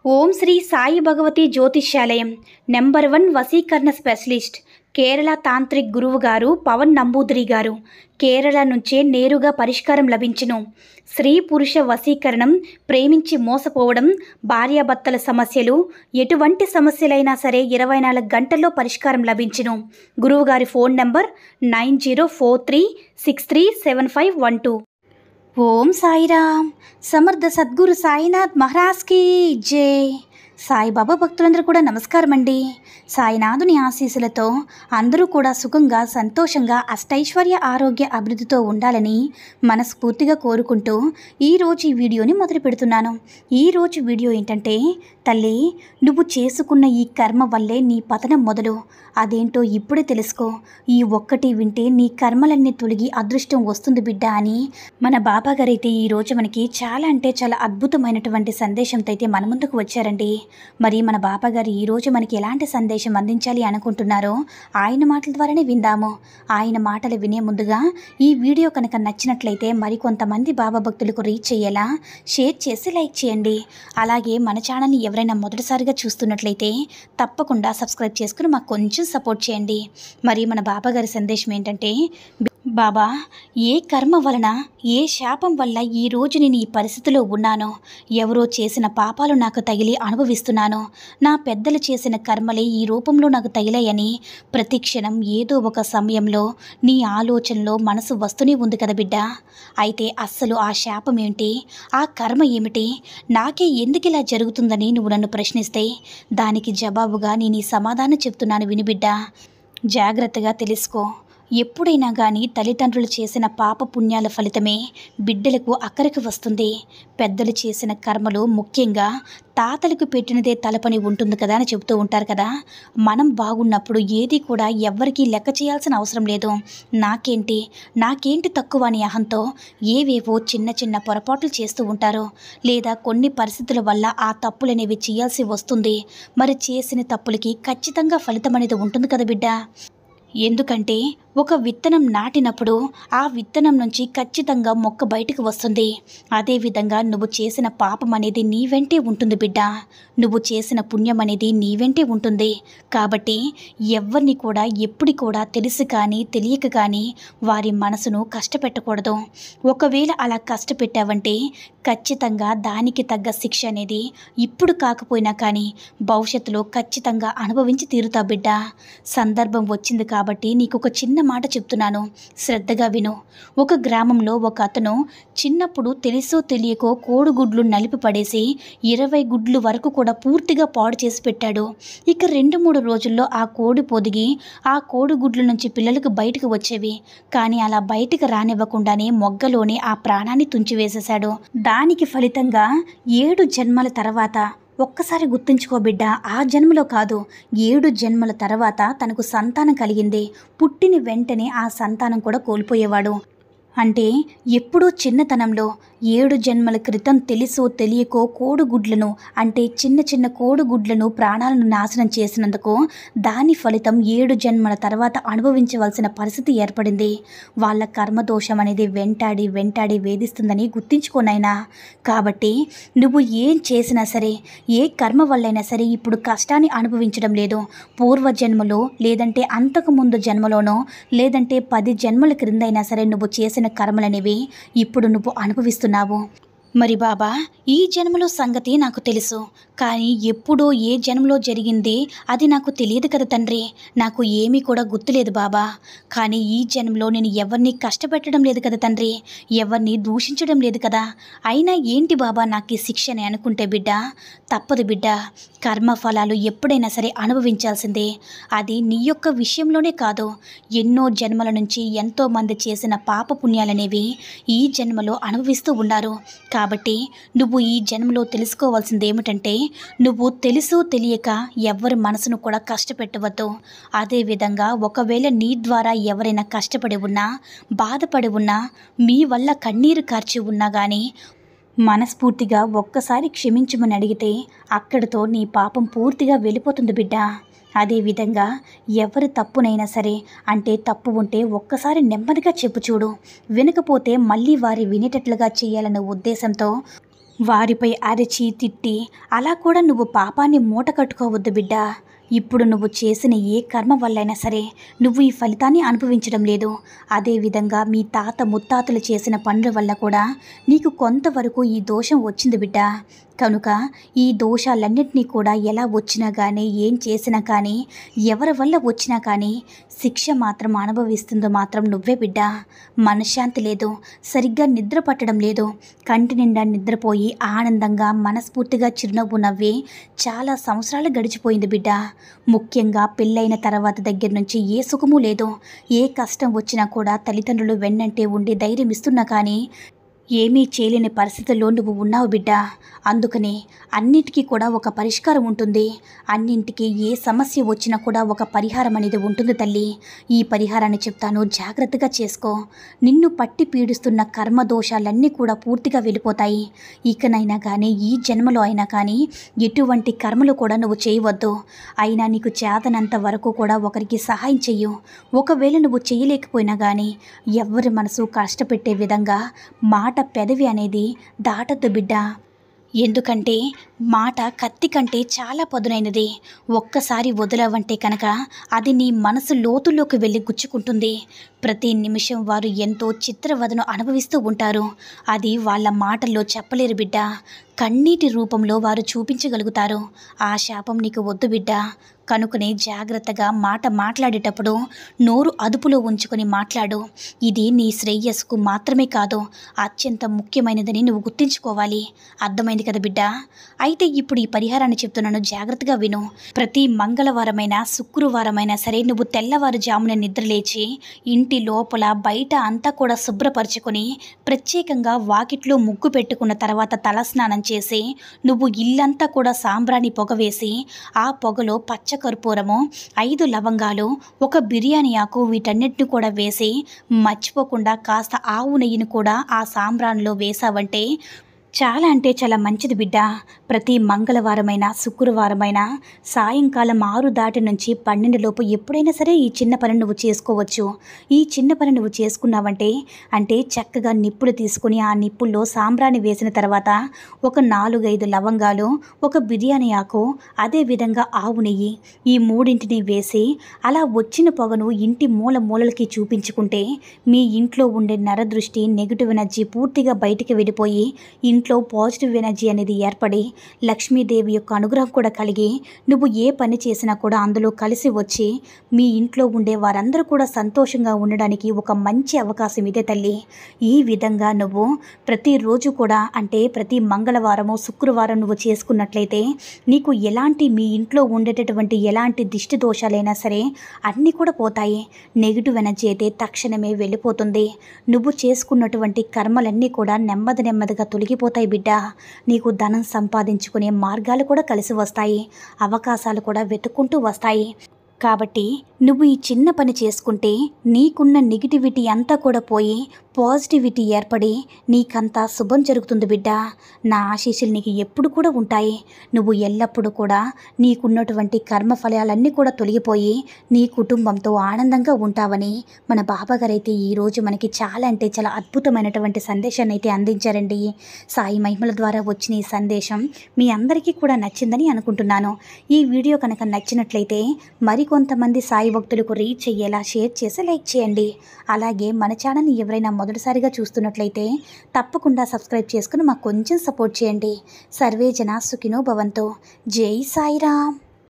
ఓం శ్రీ సాయి భగవతి జ్యోతిష్యాలయం నెంబర్ 1 వశీకరణ specialist Kerala tantric గురువు గారు పవన్ నంబూదిరి గారు. కేరళ నుంచే నేరుగా పరిష్కారం లభించును. స్త్రీ పురుష వశీకరణం, ప్రేమించి మోసపోవడం, భార్యాభర్తల సమస్యలు, ఎటువంటి సమస్యలైనా సరే 24 గంటల్లో పరిష్కారం లభించును. గురువుగారి ఫోన్ నంబర్ 9043637512. ఓం సాయిరామ్. సమర్థ సద్గురు సాయినాథ్ మహారాజ్కి జై. సాయిబాబా భక్తులందరూ కూడా నమస్కారం అండి. సాయినాథుని ఆశీస్సులతో అందరూ కూడా సుఖంగా, సంతోషంగా, అష్టైశ్వర్య, ఆరోగ్య, అభివృద్ధితో ఉండాలని మనస్ఫూర్తిగా కోరుకుంటూ ఈరోజు ఈ వీడియోని మొదలు పెడుతున్నాను. ఈరోజు వీడియో ఏంటంటే, తల్లి, నువ్వు చేసుకున్న ఈ కర్మ వల్లే నీ పతనం మొదలు. అదేంటో ఇప్పుడే తెలుసుకో. ఈ ఒక్కటి వింటే నీ కర్మలన్నీ తొలగి అదృష్టం వస్తుంది బిడ్డ అని మన బాబాగారైతే ఈరోజు మనకి చాలా అంటే చాలా అద్భుతమైనటువంటి సందేశంతో అయితే మన ముందుకు వచ్చారండి. మరి మన బాబాగారు ఈరోజు మనకి ఎలాంటి సందేశం అందించాలి అనుకుంటున్నారో ఆయన మాటల ద్వారానే విందాము. ఆయన మాటలు వినే ముందుగా ఈ వీడియో కనుక నచ్చినట్లయితే మరికొంతమంది బాబా భక్తులకు రీచ్ అయ్యేలా షేర్ చేసి లైక్ చేయండి. అలాగే మన ఛానల్ని ఎవరైనా మొదటిసారిగా చూస్తున్నట్లయితే తప్పకుండా సబ్స్క్రైబ్ చేసుకుని మాకు కొంచెం సపోర్ట్ చేయండి. మరి మన బాబాగారి సందేశం ఏంటంటే, బాబా, ఏ కర్మ వలన, ఏ శాపం వల్ల ఈరోజు నేను ఈ పరిస్థితిలో ఉన్నానో, ఎవరో చేసిన పాపాలు నాకు తగిలి అనుభవిస్తున్నాను. నా పెద్దలు చేసిన కర్మలే ఈ రూపంలో నాకు తగిలాయని ప్రతి క్షణం ఏదో ఒక సమయంలో నీ ఆలోచనలో మనసు వస్తూనే ఉంది కదా బిడ్డ. అయితే అస్సలు ఆ శాపం ఏమిటి, ఆ కర్మ ఏమిటి, నాకే ఎందుకు ఇలా జరుగుతుందని నువ్వు నన్ను ప్రశ్నిస్తే దానికి జవాబుగా నేను ఈ సమాధానం చెప్తున్నాను విని బిడ్డ. జాగ్రత్తగా తెలుసుకో. ఎప్పుడైనా కానీ తల్లిదండ్రులు చేసిన పాప పుణ్యాల ఫలితమే బిడ్డలకు అక్కరికి వస్తుంది. పెద్దలు చేసిన కర్మలు, ముఖ్యంగా తాతలకు పెట్టినదే తలపని ఉంటుంది కదా అని చెబుతూ ఉంటారు కదా. మనం బాగున్నప్పుడు ఏది కూడా ఎవ్వరికీ లెక్క చేయాల్సిన అవసరం లేదు. నాకేంటి తక్కువ అని అహంతో ఏవేవో చిన్న చిన్న పొరపాట్లు చేస్తూ ఉంటారు. లేదా కొన్ని పరిస్థితుల వల్ల ఆ తప్పులనేవి చేయాల్సి వస్తుంది. మరి చేసిన తప్పులకి ఖచ్చితంగా ఫలితం అనేది ఉంటుంది కదా బిడ్డ. ఎందుకంటే ఒక విత్తనం నాటినప్పుడు ఆ విత్తనం నుంచి ఖచ్చితంగా మొక్క బయటకు వస్తుంది. అదేవిధంగా నువ్వు చేసిన పాపం అనేది నీ వెంటే ఉంటుంది బిడ్డ. నువ్వు చేసిన పుణ్యం అనేది నీ వెంటే ఉంటుంది. కాబట్టి ఎవరిని కూడా ఎప్పుడు కూడా తెలిసి కానీ తెలియక కానీ వారి మనసును కష్టపెట్టకూడదు. ఒకవేళ అలా కష్టపెట్టావంటే ఖచ్చితంగా దానికి తగ్గ శిక్ష అనేది ఇప్పుడు కాకపోయినా కానీ భవిష్యత్తులో ఖచ్చితంగా అనుభవించి తీరుతావు బిడ్డ. సందర్భం వచ్చింది కాబట్టి నీకు ఒక చిన్న మాట చెప్తున్నాను, శ్రద్ధగా విను. ఒక గ్రామంలో ఒక అతను చిన్నప్పుడు తెలుసో తెలియకో కోడిగుడ్లు నలిపి పడేసి 20 గుడ్లు వరకు కూడా పూర్తిగా పాడు చేసి పెట్టాడు. ఇక 2-3 రోజుల్లో ఆ కోడి పొదిగి ఆ కోడిగుడ్ల నుంచి పిల్లలకు బయటకు వచ్చేవి. కానీ అలా బయటకు రానివ్వకుండానే మొగ్గలోనే ఆ ప్రాణాన్ని తుంచివేసేశాడు. దానికి ఫలితంగా 7 జన్మల తర్వాత, ఒక్కసారి గుర్తుంచుకో బిడ్డ, ఆ జన్మలో కాదు, 7 జన్మల తర్వాత తనకు సంతానం కలిగింది. పుట్టిన వెంటనే ఆ సంతానం కూడా కోల్పోయేవాడు. అంటే ఎప్పుడో చిన్నతనంలో 7 జన్మల క్రితం తెలుసో తెలియకో కోడిగుడ్లను, అంటే చిన్న చిన్న కోడిగుడ్లను ప్రాణాలను నాశనం చేసినందుకు దాని ఫలితం 7 జన్మల తర్వాత అనుభవించవలసిన పరిస్థితి ఏర్పడింది. వాళ్ళ కర్మదోషం అనేది వెంటాడి వెంటాడి వేధిస్తుందని గుర్తించుకోనైనా. కాబట్టి నువ్వు ఏం చేసినా సరే, ఏ కర్మ వల్లైనా సరే ఇప్పుడు కష్టాన్ని అనుభవించడం లేదు. పూర్వజన్మలో లేదంటే అంతకుముందు జన్మలోనో లేదంటే 10 జన్మల క్రిందైనా సరే నువ్వు చేసిన కర్మలనేవి ఇప్పుడు నువ్వు అనుభవిస్తున్నావు. మరి బాబా, ఈ జన్మలో సంగతి నాకు తెలుసు, కానీ ఎప్పుడో ఏ జన్మలో జరిగింది అది నాకు తెలియదు కదా తండ్రి. నాకు ఏమీ కూడా గుర్తులేదు బాబా. కానీ ఈ జన్మలో నేను ఎవరిని కష్టపెట్టడం లేదు కదా తండ్రి, ఎవరిని దూషించడం లేదు కదా. అయినా ఏంటి బాబా నాకు ఈ శిక్ష అని అనుకుంటే బిడ్డ, తప్పదు బిడ్డ. కర్మఫలాలు ఎప్పుడైనా సరే అనుభవించాల్సిందే. అది నీ యొక్క విషయంలోనే కాదు, ఎన్నో జన్మల నుంచి ఎంతోమంది చేసిన పాప పుణ్యాలనేవి ఈ జన్మలో అనుభవిస్తూ ఉన్నారు. కాబట్టి నువ్వు ఈ జన్మలో తెలుసుకోవాల్సింది ఏమిటంటే, నువ్వు తెలుసో తెలియక ఎవరి మనసును కూడా కష్టపెట్టవద్దు. అదేవిధంగా ఒకవేళ నీ ద్వారా ఎవరైనా కష్టపడి ఉన్నా, బాధపడి ఉన్నా, మీ వల్ల కన్నీరు కార్చి ఉన్నా కానీ మనస్ఫూర్తిగా ఒక్కసారి క్షమించమని అడిగితే అక్కడితో నీ పాపం పూర్తిగా వెళ్ళిపోతుంది బిడ్డ. అదేవిధంగా ఎవరి తప్పునైనా సరే, అంటే తప్పు ఉంటే ఒక్కసారి నెమ్మదిగా చెప్పు చూడు. వినకపోతే మళ్ళీ వారి వినేటట్లుగా చేయాలన్న ఉద్దేశంతో వారిపై అరిచి తిట్టి అలా కూడా నువ్వు పాపాన్ని మూట కట్టుకోవద్దు బిడ్డ. ఇప్పుడు నువ్వు చేసిన ఏ కర్మ వల్లైనా సరే నువ్వు ఈ ఫలితాన్ని అనుభవించడం లేదు. అదేవిధంగా మీ తాత ముత్తాతలు చేసిన పనుల వల్ల కూడా నీకు కొంతవరకు ఈ దోషం వచ్చింది బిడ్డ. కనుక ఈ దోషాలన్నింటినీ కూడా ఎలా వచ్చినా కానీ, ఏం చేసినా కానీ, ఎవరి వల్ల వచ్చినా కానీ శిక్ష మాత్రం అనుభవిస్తుందో మాత్రం నువ్వే బిడ్డ. మనశ్శాంతి లేదు, సరిగ్గా నిద్ర పట్టడం లేదు. కంటి నిండా నిద్రపోయి ఆనందంగా మనస్ఫూర్తిగా చిరునవ్వు నవ్వి చాలా సంవత్సరాలు గడిచిపోయింది బిడ్డ. ముఖ్యంగా పెళ్ళైన తర్వాత దగ్గర నుంచి ఏ సుఖము లేదు. ఏ కష్టం వచ్చినా కూడా తల్లిదండ్రులు వెన్నంటే ఉండి ధైర్యం ఇస్తున్నా కానీ ఏమీ చేయలేని పరిస్థితుల్లో నువ్వు ఉన్నావు బిడ్డ. అందుకని అన్నిటికీ కూడా ఒక పరిష్కారం ఉంటుంది. అన్నింటికి ఏ సమస్య వచ్చినా కూడా ఒక పరిహారం అనేది ఉంటుంది తల్లి. ఈ పరిహారాన్ని చెప్తాను, జాగ్రత్తగా చేసుకో. నిన్ను పట్టి పీడిస్తున్న కర్మ దోషాలన్నీ కూడా పూర్తిగా వెళ్ళిపోతాయి. ఇకనైనా కానీ ఈ జన్మలో అయినా కానీ ఎటువంటి కర్మలు కూడా నువ్వు చేయవద్దు. అయినా నీకు చేతనంత వరకు కూడా ఒకరికి సహాయం చెయ్యు. ఒకవేళ నువ్వు చేయలేకపోయినా కానీ ఎవరి మనసు కష్టపెట్టే విధంగా మాట పెదవి అనేది దాటద్దు బిడ్డ. ఎందుకంటే మాట కత్తి కంటే చాలా పదునైనది. ఒక్కసారి వదలవంటే కనుక అది నీ మనసు లోతుల్లోకి వెళ్ళి గుచ్చుకుంటుంది. ప్రతి నిమిషం వారు ఎంతో చిత్రవదను అనుభవిస్తూ ఉంటారు. అది వాళ్ళ మాటల్లో చెప్పలేరు బిడ్డ. కన్నీటి రూపంలో వారు చూపించగలుగుతారు. ఆ శాపం నీకు వద్దు బిడ్డ. కనుకనే జాగ్రత్తగా మాట మాట్లాడేటప్పుడు నోరు అదుపులో ఉంచుకొని మాట్లాడు. ఇది నీ శ్రేయస్సుకు మాత్రమే కాదు, అత్యంత ముఖ్యమైనదని నువ్వు గుర్తుంచుకోవాలి. అర్థమైంది కదా బిడ్డ? అయితే ఇప్పుడు ఈ పరిహారాన్ని చెప్తున్నాను, జాగ్రత్తగా విను. ప్రతి మంగళవారమైనా శుక్రవారమైనా సరే నువ్వు తెల్లవారుజామున నిద్రలేచి ఇంటి లోపల బయట అంతా కూడా శుభ్రపరచుకొని ప్రత్యేకంగా వాకిట్లో ముగ్గు పెట్టుకున్న తర్వాత తలస్నానం చేసి నువ్వు ఇల్లంతా కూడా సాంబ్రాణి పొగ వేసి ఆ పొగలో పచ్చకర్పూరము, 5 లవంగాలు, ఒక బిర్యానీ ఆకు వీటన్నిటిని కూడా వేసి మర్చిపోకుండా కాస్త ఆవు నెయ్యిని కూడా ఆ సాంబ్రాణిలో వేసావంటే చాలా అంటే చాలా మంచిది బిడ్డ. ప్రతి మంగళవారమైనా శుక్రవారమైనా సాయంకాలం 6 దాటి నుంచి 12 లోపు ఎప్పుడైనా సరే ఈ చిన్న పని నువ్వు చేసుకోవచ్చు. ఈ చిన్న పని నువ్వు చేసుకున్నావంటే అంటే చక్కగా నిప్పులు తీసుకుని ఆ నిప్పుల్లో సాంబ్రాణి వేసిన తర్వాత ఒక 4-5 లవంగాలు, ఒక బిర్యానీ ఆకు, అదేవిధంగా ఆవు నెయ్యి, ఈ మూడింటిని వేసి అలా వచ్చిన పొగను ఇంటి మూల మూలలకి చూపించుకుంటే మీ ఇంట్లో ఉండే నరదృష్టి, నెగిటివ్ ఎనర్జీ పూర్తిగా బయటికి వెళ్ళిపోయి ఇంట్లో పాజిటివ్ ఎనర్జీ అనేది ఏర్పడి లక్ష్మీదేవి యొక్క అనుగ్రహం కూడా కలిగి నువ్వు ఏ పని చేసినా కూడా అందులో కలిసి వచ్చి మీ ఇంట్లో ఉండే వారందరూ కూడా సంతోషంగా ఉండడానికి ఒక మంచి అవకాశం ఇదే తల్లి. ఈ విధంగా నువ్వు ప్రతిరోజు కూడా అంటే ప్రతి మంగళవారము శుక్రవారం నువ్వు చేసుకున్నట్లయితే నీకు ఎలాంటి మీ ఇంట్లో ఉండేటటువంటి ఎలాంటి దిష్టి దోషాలైనా సరే అన్నీ కూడా పోతాయి. నెగిటివ్ ఎనర్జీ అయితే తక్షణమే వెళ్ళిపోతుంది. నువ్వు చేసుకున్నటువంటి కర్మలన్నీ కూడా నెమ్మదిగా తొలగిపోతాయి బిడ్డ. నీకు ధనం సంపాదించుకునే మార్గాలు కూడా కలిసి వస్తాయి, అవకాశాలు కూడా వెతుక్కుంటూ వస్తాయి. కాబట్టి నువ్వు ఈ చిన్న పని చేసుకుంటే నీకున్న నెగిటివిటీ అంతా కూడా పోయి పాజిటివిటీ ఏర్పడి నీకంతా శుభం జరుగుతుంది బిడ్డ. నా ఆశీస్సులు నీకు ఎప్పుడు కూడా ఉంటాయి. నువ్వు ఎల్లప్పుడూ కూడా నీకున్నటువంటి కర్మ ఫలాలన్నీ కూడా తొలగిపోయి నీ కుటుంబంతో ఆనందంగా ఉంటావని మన బాబాగారు అయితే ఈరోజు మనకి చాలా అంటే చాలా అద్భుతమైనటువంటి సందేశాన్ని అయితే అందించారండి. సాయి మహిమల ద్వారా వచ్చిన ఈ సందేశం మీ అందరికీ కూడా నచ్చిందని అనుకుంటున్నాను. ఈ వీడియో కనుక నచ్చినట్లయితే మరికొంతమంది సాయి భక్తులకు రీచ్ అయ్యేలా షేర్ చేసి లైక్ చేయండి. అలాగే మన ఛానల్ని ఎవరైనా మొదటిసారిగా చూస్తున్నట్లయితే తప్పకుండా సబ్స్క్రైబ్ చేసుకుని మాకు కొంచెం సపోర్ట్ చేయండి. సర్వే జనా సుఖినో భవంతు. జై సాయిరామ్.